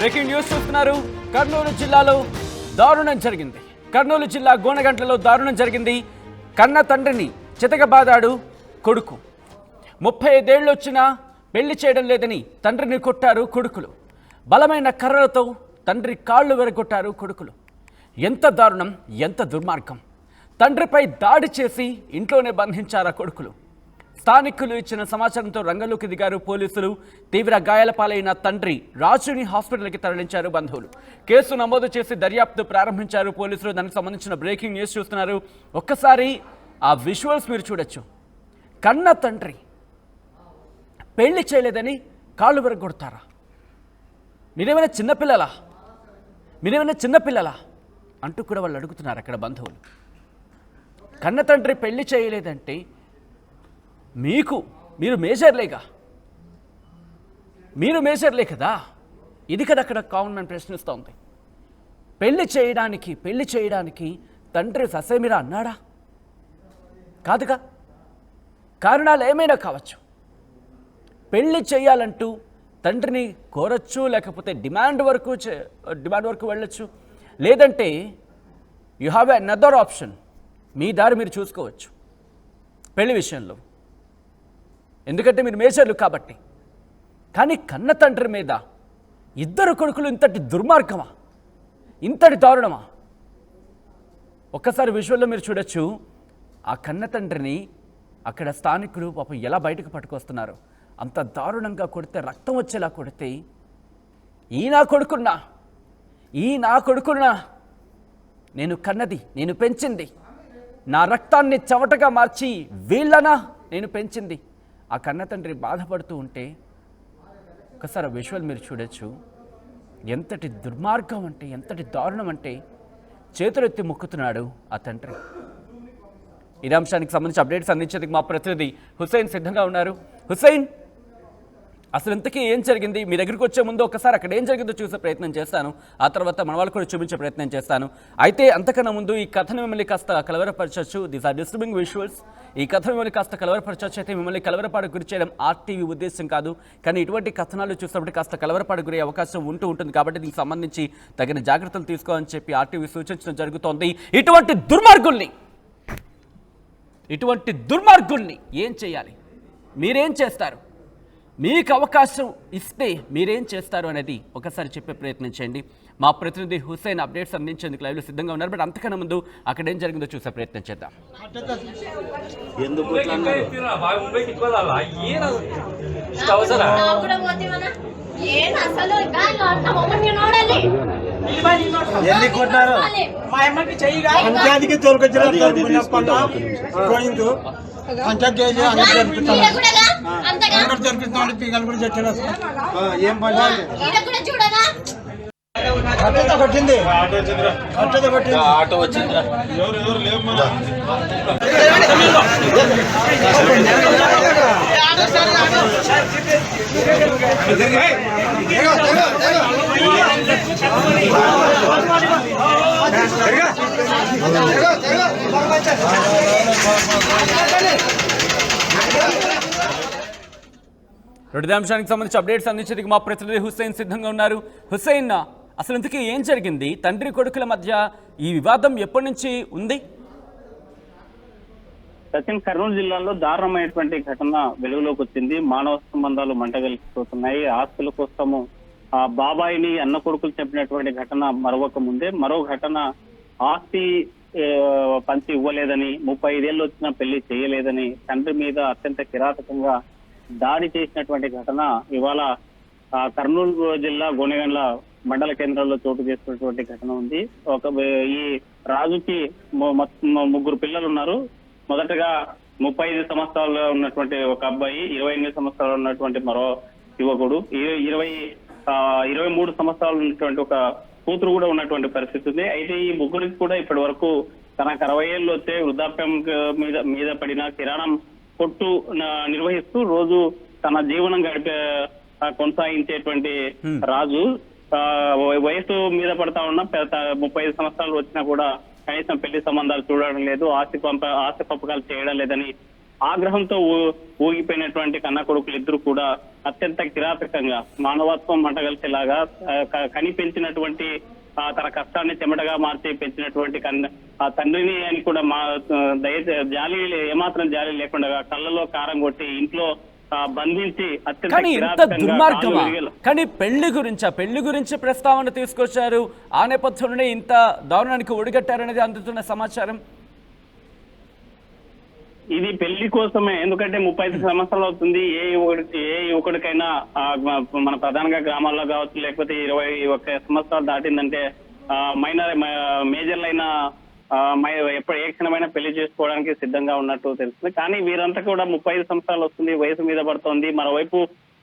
Breaking news చూస్తున్నారు. కర్నూలు జిల్లాలో దారుణం జరిగింది. కర్నూలు జిల్లా గోనగంట్లలో దారుణం జరిగింది. కన్న తండ్రిని చితకబాదాడు కొడుకు. 35 ఏళ్ళు వచ్చినా పెళ్లి చేయడం లేదని తండ్రిని కొట్టారు కొడుకులు. బలమైన కర్రలతో తండ్రి కాళ్ళు విరగొట్టారు కొడుకులు. ఎంత దారుణం, ఎంత దుర్మార్గం! తండ్రిపై దాడి చేసి ఇంట్లోనే బంధించారా కొడుకులు. స్థానికులు ఇచ్చిన సమాచారంతో రంగంలోకి దిగారు పోలీసులు. తీవ్ర గాయాల పాలైన తండ్రి రాజుని హాస్పిటల్కి తరలించారు బంధువులు. కేసు నమోదు చేసి దర్యాప్తు ప్రారంభించారు పోలీసులు. దానికి సంబంధించిన బ్రేకింగ్ న్యూస్ చూస్తున్నారు. ఒక్కసారి ఆ విజువల్స్ మీరు చూడొచ్చు. కన్న తండ్రి పెళ్లి చేయలేదని కాళ్ళు విరగొడతారా? మీరేమైనా చిన్నపిల్లలా అంటూ కూడా వాళ్ళు అడుగుతున్నారు అక్కడ బంధువులు. కన్న తండ్రి పెళ్లి చేయలేదంటే మీరు మేజర్లే కదా. ఇది కదా అక్కడ కామన్ మ్యాన్ ప్రశ్నిస్తూ ఉంది. పెళ్లి చేయడానికి తండ్రి ససేమిరా అన్నాడా? కాదుగా. కారణాలు ఏమైనా కావచ్చు. పెళ్లి చేయాలంటూ తండ్రిని కోరచ్చు, లేకపోతే డిమాండ్ వరకు వెళ్ళొచ్చు. లేదంటే యు హ్యావ్ అనదర్ ఆప్షన్, మీ దారి మీరు చూసుకోవచ్చు పెళ్లి విషయంలో, ఎందుకంటే మీరు మేజర్లు కాబట్టి. కానీ కన్న తండ్రి మీద ఇద్దరు కొడుకులు ఇంతటి దుర్మార్గమా, ఇంతటి దారుణమా? ఒక్కసారి విజువల్లో మీరు చూడొచ్చు. ఆ కన్న తండ్రిని అక్కడ స్థానికులు పాపం ఎలా బయటకు పట్టుకొస్తున్నారు. అంత దారుణంగా కొడితే, రక్తం వచ్చేలా కొడితే, ఈ నా కొడుకున్నా నేను కన్నది, నేను పెంచింది, నా రక్తాన్ని చెమటగా మార్చి వీళ్ళనా నేను పెంచింది. ఆ కన్న తండ్రి బాధపడుతూ ఉంటే ఒకసారి విజువల్ మీరు చూడొచ్చు. ఎంతటి దుర్మార్గం అంటే, ఎంతటి దారుణం అంటే, చేతులెత్తి మొక్కుతున్నాడు ఆ తండ్రి. ఇదే అంశానికి సంబంధించి అప్డేట్స్ అందించేందుకు మా ప్రతినిధి హుస్సేన్ సిద్ధంగా ఉన్నారు. హుస్సేన్, అసలు ఇంతకీ ఏం జరిగింది? మీ దగ్గరికి వచ్చే ముందు ఒకసారి అక్కడ ఏం జరిగిందో చూసే ప్రయత్నం చేస్తాను. ఆ తర్వాత మన వాళ్ళు కూడా చూపించే ప్రయత్నం చేస్తాను. అయితే అంతకన్నా ముందు ఈ కథను మిమ్మల్ని కాస్త కలవరపరచవచ్చు. These are disturbing visuals. ఈ కథ మిమ్మల్ని కాస్త కలవరపరచవచ్చు. అయితే మిమ్మల్ని కలవరపాటు గురి చేయడం ఆర్టీవీ ఉద్దేశం కాదు. కానీ ఇటువంటి కథనాలు చూసినప్పుడు కాస్త కలవరపాటు గురే అవకాశం ఉంటుంది. కాబట్టి దీనికి సంబంధించి తగిన జాగ్రత్తలు తీసుకోవాలని చెప్పి ఆర్టీవీ సూచించడం జరుగుతోంది. ఇటువంటి దుర్మార్గుల్ని ఏం చేయాలి? మీరేం చేస్తారు? మీకు అవకాశం ఇస్తే మీరేం చేస్తారు అనేది ఒకసారి చెప్పే ప్రయత్నం చేయండి. మా ప్రతినిధి హుస్సేన్ అప్డేట్స్ అందించేందుకు లైవ్లో సిద్ధంగా ఉన్నారు. బట్ అంతకన్నా ముందు అక్కడ ఏం జరిగిందో చూసే ప్రయత్నం చేద్దాం. పీకలు కూడా చెట్టు ఏం కొట్టింది ఆటో వచ్చింది. రెండో అంశానికి సంబంధించి అప్డేట్స్ అందించేందుకు మా ప్రతినిధి హుస్సేన్ సిద్ధంగా ఉన్నారు. హుస్సేన్, అసలు ఇంతకీ ఏం జరిగింది? తండ్రి కొడుకుల మధ్య ఈ వివాదం ఎప్పటి నుంచి ఉంది? సచిన్, కర్నూలు జిల్లాలో దారుణమైనటువంటి ఘటన వెలుగులోకి వచ్చింది. మానవ సంబంధాలు మంటగలిసిపోతున్నాయి. ఆస్తుల కోసము బాబాయిని అన్న కొడుకులు చెప్పినటువంటి ఘటన మరొక ముందే మరో ఘటన, ఆస్తి పంచి ఇవ్వలేదని, 35 ఏళ్ళు వచ్చినా పెళ్లి చేయలేదని తండ్రి మీద అత్యంత కిరాతకంగా దాడి చేసినటువంటి ఘటన ఇవాళ కర్నూలు జిల్లా గోనెగండ్ల మండల కేంద్రంలో చోటు చేసుకున్నటువంటి ఘటన ఉంది. ఈ రాజుకి 3 పిల్లలు ఉన్నారు. మొదటగా 35 సంవత్సరాలు ఉన్నటువంటి ఒక అబ్బాయి, 28 సంవత్సరాలు ఉన్నటువంటి మరో యువకుడు, 23 సంవత్సరాలు ఉన్నటువంటి ఒక కూతురు కూడా ఉన్నటువంటి పరిస్థితి ఉంది. అయితే ఈ ముగ్గురికి కూడా ఇప్పటి వరకు తనకు 60 ఏళ్ళు వచ్చే వృద్ధాప్యం మీద పడిన కిరాణం కొట్టు నిర్వహిస్తూ రోజు తన జీవనం కొనసాగించేటువంటి రాజు వయసు మీద పడతా ఉన్న 35 సంవత్సరాలు వచ్చినా కూడా కనీసం పెళ్లి సంబంధాలు చూడడం లేదు, ఆస్తి పంపకాలు చేయడం లేదని ఆగ్రహంతో ఊగిపోయినటువంటి కన్న కొడుకులు ఇద్దరు కూడా అత్యంత కిరాతకంగా మానవత్వం మంటగలిసేలాగా కని పెంచినటువంటి తన కష్టాన్ని చెమటగా మార్చి పెంచినటువంటి ఆ తండ్రిని అని కూడా జాలి ఏమాత్రం జాలి లేకుండా కళ్ళలో కారం కొట్టి ఇంట్లో బంధించి అత్యంత దుర్మార్గమా? కానీ పెళ్లి గురించి ప్రస్తావన తీసుకొచ్చారు. ఆ నేపథ్యంలోనే ఇంత దారుణానికి ఒడిగట్టారనేది అందుతున్న సమాచారం. ఇది పెళ్లి కోసమే, ఎందుకంటే 35 సంవత్సరాలు అవుతుంది. ఏ యువకుడికైనా మన ప్రధానంగా గ్రామాల్లో కావచ్చు, లేకపోతే 21 సంవత్సరాలు దాటిందంటే మేజర్లు అయిన ఎప్పుడు ఏ క్షణమైనా పెళ్లి చేసుకోవడానికి సిద్ధంగా ఉన్నట్టు తెలుస్తుంది. కానీ వీరంతా కూడా 35 సంవత్సరాలు వస్తుంది, వయసు మీద పడుతోంది. మరోవైపు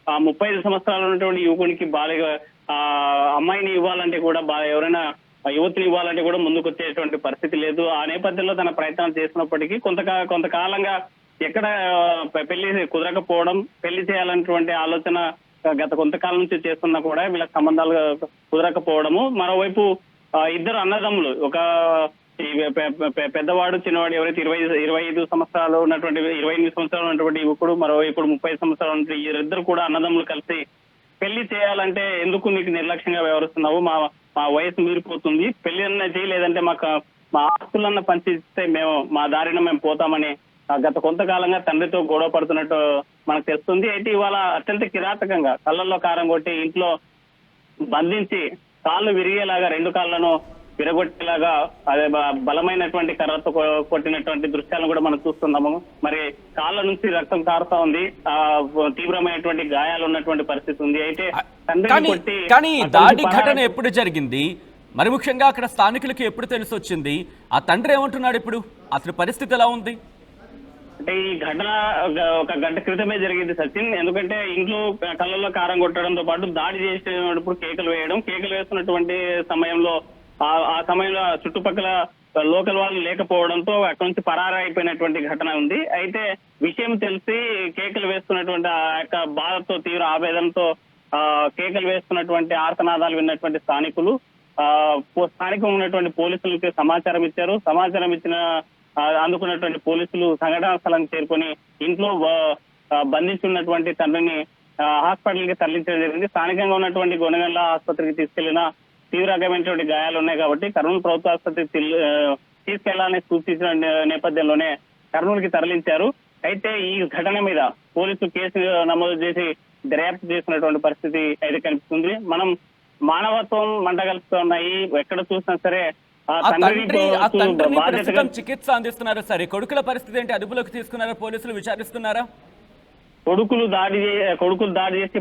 35 సంవత్సరాలు ఉన్నటువంటి యువకునికి అమ్మాయిని ఇవ్వాలంటే కూడా ఎవరైనా యువతిని ఇవ్వాలంటే కూడా ముందుకు వచ్చేటువంటి పరిస్థితి లేదు. ఆ నేపథ్యంలో తన ప్రయత్నాలు చేసినప్పటికీ కొంతకాలంగా ఎక్కడ పెళ్లి కుదరకపోవడం, పెళ్లి చేయాలన్నటువంటి ఆలోచన గత కొంతకాలం నుంచి చేస్తున్నా కూడా వీళ్ళ సంబంధాలు కుదరకపోవడము. మరోవైపు ఇద్దరు అన్నదమ్ములు, ఒక పెద్దవాడు చిన్నవాడు, ఎవరైతే 25 సంవత్సరాలు ఉన్నటువంటి 28 సంవత్సరాలు ఉన్నటువంటి యువకుడు, మరోవైపు 30 సంవత్సరాలు ఉన్నటువంటి వీరిద్దరు కూడా అన్నదమ్ములు కలిసి పెళ్లి చేయాలంటే ఎందుకు నీకు నిర్లక్ష్యంగా వ్యవహరిస్తున్నావు, మా వయసు మీరిపోతుంది, పెళ్లి అన్న చేయలేదంటే మా ఆస్తులన్న పంచిస్తే మా దారిన మేము పోతామని గత కొంతకాలంగా తండ్రితో గొడవ పడుతున్నట్టు మనకు తెలుస్తుంది. అయితే ఇవాళ అత్యంత కిరాతకంగా కళ్ళల్లో కారం కొట్టి ఇంట్లో బంధించి కాళ్ళు విరిగేలాగా 2 కాళ్ళను విరగొట్టేలాగా అదే బలమైనటువంటి కర్రతో కొట్టినటువంటి దృశ్యాలను కూడా మనం చూస్తున్నాము. మరి కాళ్ళ నుంచి రక్తం కారుతా ఉంది, తీవ్రమైనటువంటి గాయాలు ఉన్నటువంటి పరిస్థితి ఉంది. అయితే కానీ దాడి ఘటన ఎప్పుడు జరిగింది, మరి ముఖ్యంగా అక్కడ స్థానికులకు ఎప్పుడు తెలిసి వచ్చింది, ఆ తండ్రి ఏమంటున్నాడు ఇప్పుడు, అసలు పరిస్థితి ఎలా ఉంది? అంటే ఈ ఘటన ఒక గంట క్రితమే జరిగింది సచిన్. ఎందుకంటే ఇంట్లో కళ్ళల్లో కారం కొట్టడంతో పాటు దాడి చేసేటప్పుడు కేకలు వేస్తున్నటువంటి సమయంలో ఆ సమయంలో చుట్టుపక్కల లోకల్ వాళ్ళు లేకపోవడంతో అక్కడ నుంచి పరారైపోయినటువంటి ఘటన ఉంది. అయితే విషయం తెలిసి కేకలు వేస్తున్నటువంటి ఆ యొక్క బాధతో, తీవ్ర ఆవేదనతో కేకలు వేస్తున్నటువంటి ఆర్తనాదాలు విన్నటువంటి స్థానికులు స్థానికంగా ఉన్నటువంటి పోలీసులకి సమాచారం ఇచ్చారు. సమాచారం అందుకున్నటువంటి పోలీసులు సంఘటనా స్థలానికి చేరుకొని ఇంట్లో బంధించి ఉన్నటువంటి తండ్రిని హాస్పిటల్ కి తరలించడం జరిగింది. స్థానికంగా ఉన్నటువంటి గొనగండ్ల ఆసుపత్రికి తీసుకెళ్లిన తీవ్రమైనటువంటి గాయాలు ఉన్నాయి కాబట్టి కర్నూలు ప్రభుత్వ ఆసుపత్రికి తీసుకెళ్లాలని సూచించిన నేపథ్యంలోనే కర్నూలుకి తరలించారు. అయితే ఈ ఘటన మీద పోలీసులు కేసు నమోదు చేసి దర్యాప్తు చేసినటువంటి పరిస్థితి అయితే కనిపిస్తుంది. మనం మానవత్వం మంటగలుపుతున్నాయి, ఎక్కడ చూసినా సరే చికిత్స అందిస్తున్నారు. సరే, కొడుకుల పరిస్థితి ఏంటి, అదుపులోకి తీసుకున్నారా పోలీసులు, విచారిస్తున్నారా? కొడుకులు దాడి చేసి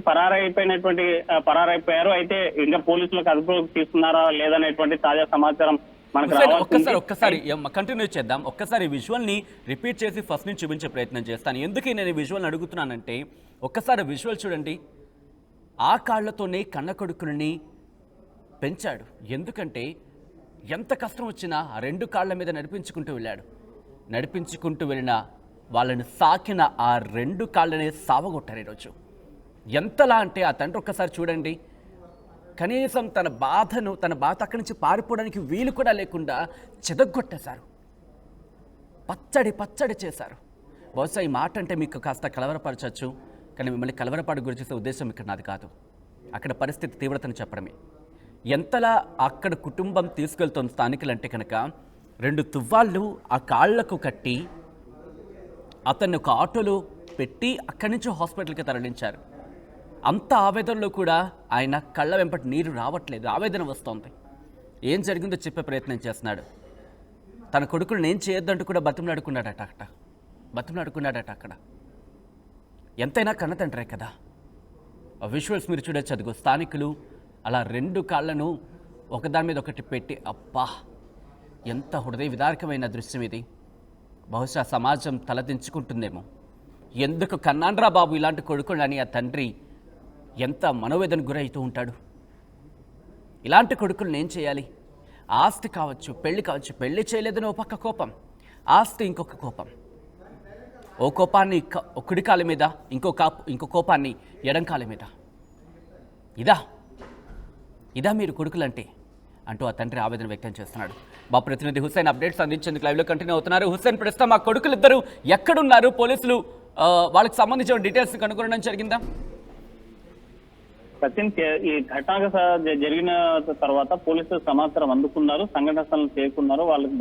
పరారైపోయారు. అయితే ఇంకా పోలీసులకు అదుపులోకి తీసుకున్నారా లేదనేటువంటి తాజా సమాచారం మనకు ఒక్కసారి కంటిన్యూ చేద్దాం. ఒక్కసారి విజువల్ ని రిపీట్ చేసి ఫస్ట్ నుంచి చూపించే ప్రయత్నం చేస్తాను. ఎందుకు నేను విజువల్ అడుగుతున్నానంటే, ఒక్కసారి విజువల్ చూడండి. ఆ కాళ్లతోనే కన్న కొడుకుని పెంచాడు. ఎందుకంటే ఎంత కష్టం వచ్చినా ఆ 2 కాళ్ల మీద నడిపించుకుంటూ వెళ్ళిన వాళ్ళని సాకిన ఆ 2 కాళ్ళనే సావగొట్టారు ఈరోజు. ఎంతలా అంటే ఆ తండ్రి ఒక్కసారి చూడండి, కనీసం తన బాధ అక్కడి నుంచి పారిపోవడానికి వీలు కూడా లేకుండా చెదగొట్టేశారు, పచ్చడి చేశారు. బహుశా ఈ మాట అంటే మీకు కాస్త కలవరపరచచ్చు, కానీ మిమ్మల్ని కలవరపాటు గురి చేసే ఉద్దేశం ఇక్కడ నాది కాదు. అక్కడ పరిస్థితి తీవ్రతను చెప్పడమే. ఎంతలా అక్కడ కుటుంబం తీసుకెళ్తోంది స్థానికులంటే కనుక 2 తువ్వాళ్ళు ఆ కాళ్లకు కట్టి అతన్ని ఒక ఆటోలో పెట్టి అక్కడి నుంచి హాస్పిటల్కి తరలించారు. అంత ఆవేదనలో కూడా ఆయన కళ్ళ వెంపటి నీరు రావట్లేదు, ఆవేదన వస్తోంది. ఏం జరిగిందో చెప్పే ప్రయత్నం చేస్తున్నాడు. తన కొడుకుని ఏం చేయొద్దంటూ కూడా బతిమలాడుకున్నాడట అక్కడ. ఎంతైనా కన్నతండ్రే కదా. ఆ విజువల్స్ మీరు చూడొచ్చు. అదిగో స్థానికులు అలా 2 కాళ్ళను ఒకదాని మీద ఒకటి పెట్టి, అబ్బా ఎంత హృదయ విదారకమైన దృశ్యం ఇది. బహుశా సమాజం తలదించుకుంటుందేమో, ఎందుకు కన్నాండ్రా బాబు ఇలాంటి కొడుకుని అని ఆ తండ్రి ఎంత మనోవేదన గురవుతూ ఉంటాడు. ఇలాంటి కొడుకులను ఏం చేయాలి? ఆస్తి కావచ్చు, పెళ్లి చేయలేదని ఓ పక్క కోపం, ఆస్తి ఇంకొక కోపం. ఓ కోపాన్ని కుడి కాలి మీద, ఇంకో కోపాన్ని ఎడం కాలి మీద. ఇదా మీరు కొడుకులంటే? అంటూ ఆ తండ్రి ఆవేదన వ్యక్తం చేస్తున్నాడు. మా ప్రతినిధి హుస్సేన్ అప్డేట్స్ అందించేందుకు లైవ్లో కంటిన్యూ అవుతున్నారు. హుస్సేన్, ప్రస్తుతం ఆ కొడుకులిద్దరూ ఎక్కడున్నారు? పోలీసులు వాళ్ళకి సంబంధించిన డీటెయిల్స్ కనుగొనడం జరిగిందా? సచిన్, ఈ ఘటన జరిగిన తర్వాత పోలీసులు సమాచారం అందుకున్నారు, సంఘటన స్థలం చేరుకున్నారు. వాళ్ళకి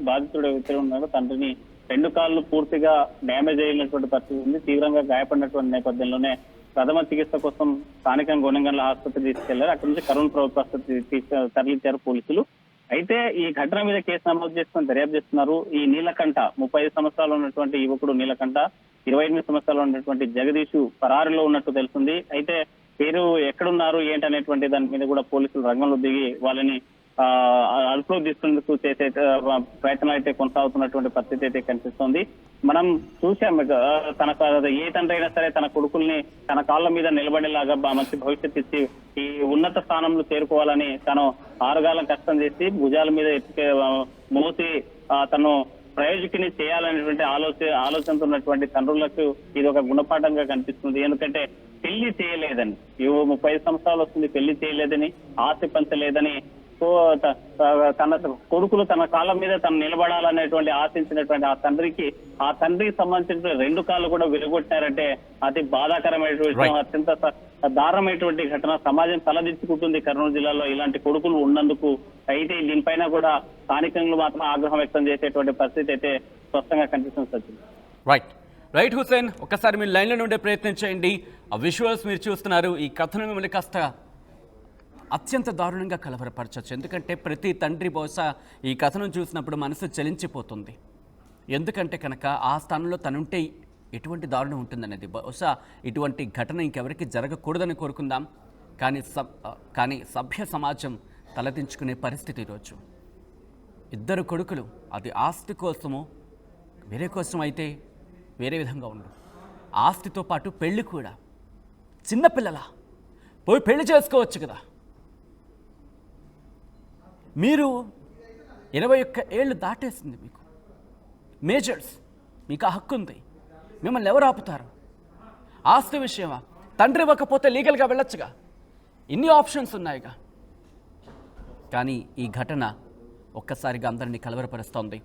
బాధితుడు ఎవరైతే ఉన్నారో తండ్రిని 2 కాళ్ళు పూర్తిగా డ్యామేజ్ అయినటువంటి పరిస్థితి ఉంది. తీవ్రంగా గాయపడినటువంటి నేపథ్యంలోనే ప్రథమ చికిత్స కోసం స్థానికంగా గొనెగండ్ల ఆసుపత్రి తీసుకెళ్లారు. అక్కడి నుంచి కరోనా ప్రభుత్వ ఆసుపత్రి తరలించారు పోలీసులు. అయితే ఈ ఘటన మీద కేసు నమోదు చేసుకుని దర్యాప్తు చేస్తున్నారు. ఈ నీలకంఠ 35 సంవత్సరాలు ఉన్నటువంటి యువకుడు నీలకంఠ, 28 సంవత్సరాలు ఉన్నటువంటి జగదీష్ పరారిలో ఉన్నట్టు తెలుస్తుంది. అయితే పేరు ఎక్కడున్నారు ఏంటనేటువంటి దాని మీద కూడా పోలీసులు రంగంలో దిగి వాళ్ళని అదుపులో తీసుకునేందుకు చేసే ప్రయత్నాలు అయితే కొనసాగుతున్నటువంటి పరిస్థితి అయితే కనిపిస్తోంది. మనం చూసాం, తన ఏ తండ్రి అయినా సరే తన కొడుకుల్ని తన కాళ్ళ మీద నిలబడేలాగా మంచి భవిష్యత్తు ఇచ్చి ఈ ఉన్నత స్థానంలో చేరుకోవాలని తను 6 కాలం కష్టం చేసి భుజాల మీద మోసి తను ప్రయోజకుని చేయాలనేటువంటి ఆలోచనతో ఉన్నటువంటి తండ్రులకు ఇది ఒక గుణపాఠంగా కనిపిస్తుంది. ఎందుకంటే పెళ్లి చేయలేదని, 35 సంవత్సరాలు వస్తుంది, పెళ్లి చేయలేదని, ఆస్తి పంచలేదని, తన కొడుకులు తన కాళ్ళ మీద తను నిలబడాలనేటువంటి ఆశించినటువంటి ఆ తండ్రికి సంబంధించిన 2 కాళ్ళు కూడా విరగొట్టారంటే అతి బాధాకరమైనటువంటి విషయం, అత్యంత దారుణమైనటువంటి ఘటన. సమాజం తలదించుకుంటుంది కర్నూలు జిల్లాలో ఇలాంటి కొడుకులు ఉన్నందుకు. అయితే దీనిపైన కూడా స్థానికంగా మాత్రం ఆగ్రహం వ్యక్తం చేసేటువంటి పరిస్థితి అయితే స్పష్టంగా కనిపిస్తుంది. సచిన్, రైట్ హుస్సేన్, ఒక్కసారి మీరు లైన్లో ఉండే ప్రయత్నం చేయండి. ఆ విజువల్స్ మీరు చూస్తున్నారు. ఈ కథను మిమ్మల్ని కాస్త అత్యంత దారుణంగా కలవరపరచవచ్చు. ఎందుకంటే ప్రతి తండ్రి బహుశా ఈ కథను చూసినప్పుడు మనసు చలించిపోతుంది. ఎందుకంటే కనుక ఆ స్థానంలో తనుంటే ఎటువంటి దారుణం ఉంటుందనేది. బహుశా ఇటువంటి ఘటన ఇంకెవరికి జరగకూడదని కోరుకుందాం. కానీ సభ్య సమాజం తలదించుకునే పరిస్థితి ఈరోజు. 2 కొడుకులు, అది ఆస్తి కోసమో వేరే కోసం అయితే వేరే విధంగా ఉండదు. ఆస్తితో పాటు పెళ్లి కూడా. చిన్నపిల్లల పోయి పెళ్లి చేసుకోవచ్చు కదా. మీరు 21 ఏళ్ళు దాటేసింది, మీకు మేజర్స్, మీకు ఆ హక్కు ఉంది. మిమ్మల్ని ఎవరు ఆపుతారు? ఆస్తి విషయమా? తండ్రి ఇవ్వకపోతే లీగల్గా వెళ్ళొచ్చుగా, ఇన్ని ఆప్షన్స్ ఉన్నాయిగా. కానీ ఈ ఘటన ఒక్కసారిగా అందరినీ కలవరపరుస్తోంది.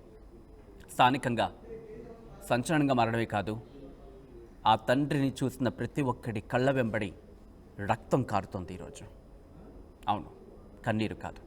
స్థానికంగా సంచలనంగా మారడమే కాదు, ఆ తండ్రిని చూసిన ప్రతి ఒక్కడి కళ్ళ వెంబడి రక్తం కారుతోంది ఈరోజు. అవును, కన్నీరు కాదు.